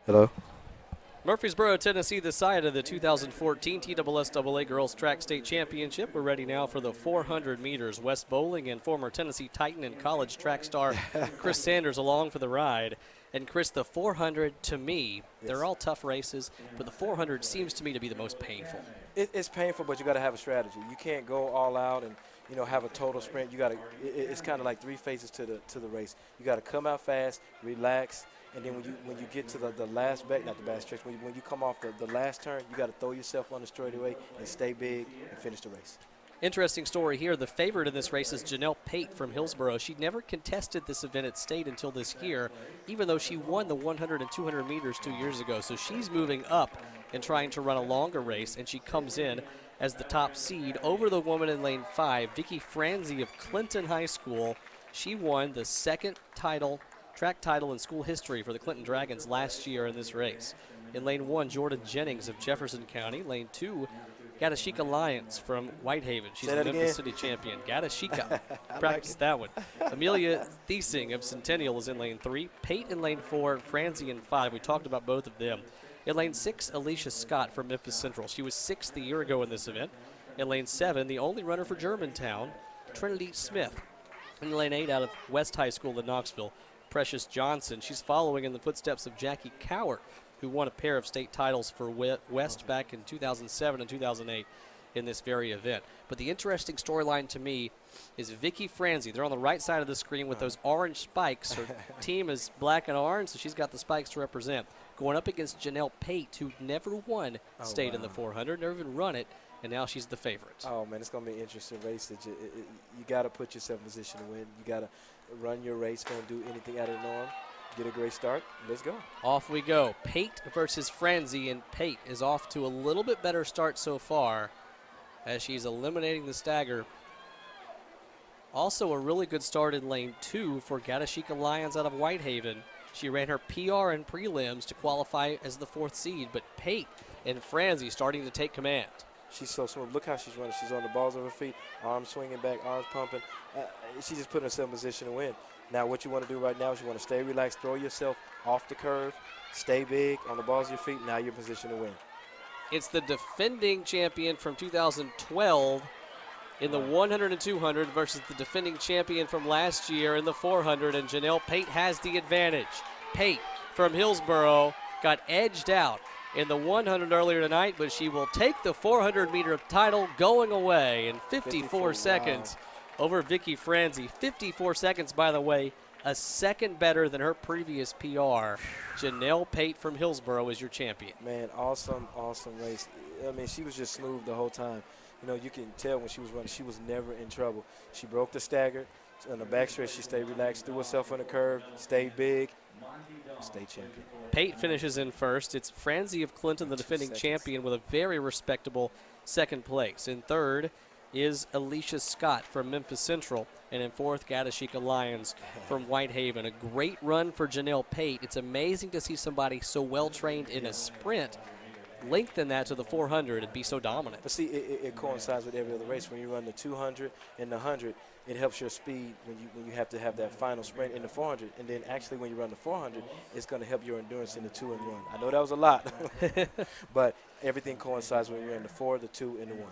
Hello. Murfreesboro, Tennessee, the site of the 2014 TSSAA Girls Track State Championship. We're ready now for the 400 meters. Wes Bowling and former Tennessee Titan and college track star Chris Sanders along for the ride. And Chris, the 400 to me, they're all tough races, but the 400 seems to me to be the most painful. It's painful, but you got to have a strategy. You can't go all out and have a total sprint. You got to. It's kind of like three phases to the race. You got to come out fast, relax, and then when you get to the last back, not the back stretch, when you come off the last turn, you got to throw yourself on the straightaway and stay big and finish the race. Interesting story here. The favorite in this race is Janelle Pate from Hillsboro. She never contested this event at state until this year, even though she won the 100 and 200 meters 2 years ago. So she's moving up and trying to run a longer race, and she comes in as the top seed over the woman in lane 5, Vicky Franzi of Clinton High School. She won the second track title in school history for the Clinton Dragons last year in this race. In lane 1, Jordan Jennings of Jefferson County. Lane 2, Gatashika Lyons from Whitehaven. She's the Memphis City champion. Gatashika. Practice that one. Amelia Thiesing of Centennial is in lane 3. Pate in lane 4. Franzi in 5. We talked about both of them. In lane 6, Alicia Scott from Memphis Central. She was 6th a year ago in this event. In lane 7, the only runner for Germantown, Trinity Smith. In lane 8, out of West High School in Knoxville, Precious Johnson. She's following in the footsteps of Jackie Cowart, who won a pair of state titles for West back in 2007 and 2008 in this very event. But the interesting storyline to me is Vicky Franzi. They're on the right side of the screen with those orange spikes. Her team is black and orange, so she's got the spikes to represent. Going up against Janelle Pate, who never won state in the 400, never even run it, and now she's the favorite. Oh, man, it's going to be an interesting race. You got to put yourself in position to win. You got to run your race, don't do anything out of the norm. Get a great start. Let's go. Off we go. Pate versus Franzi, and Pate is off to a little bit better start so far as she's eliminating the stagger. Also a really good start in lane 2 for Gatashika Lyons out of Whitehaven. She ran her PR in prelims to qualify as the 4th seed, but Pate and Franzi starting to take command. She's so smooth. Look how she's running. She's on the balls of her feet, arms swinging back, arms pumping. She's just putting herself in position to win. Now what you want to do right now is you want to stay relaxed, throw yourself off the curve, stay big on the balls of your feet. Now you're in position to win. It's the defending champion from 2012 in the 100 and 200 versus the defending champion from last year in the 400, and Janelle Pate has the advantage. Pate from Hillsboro got edged out in the 100 earlier tonight, but she will take the 400-meter title going away in 54 seconds over Vicky Franzi. 54 seconds, by the way, a second better than her previous PR. Janelle Pate from Hillsboro is your champion. Man, awesome, awesome race. I mean, she was just smooth the whole time. You can tell when she was running, she was never in trouble. She broke the stagger. On the backstretch, she stayed relaxed, threw herself on the curve, stayed big, state champion. Pate finishes in first. It's Franzi of Clinton, the defending champion, with a very respectable second place. In third is Alicia Scott from Memphis Central, and in fourth, Gatashika Lyons from Whitehaven. A great run for Janelle Pate. It's amazing to see somebody so well-trained in a sprint lengthen that to the 400 and be so dominant. But see, it coincides with every other race. When you run the 200 and the 100, it helps your speed when you have to have that final sprint in the 400. And then actually when you run the 400, it's going to help your endurance in the 2 and 1. I know that was a lot, but everything coincides when you're in the 4, the 2, and the 1.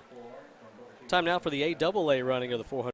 Time now for the AAA running of the 400.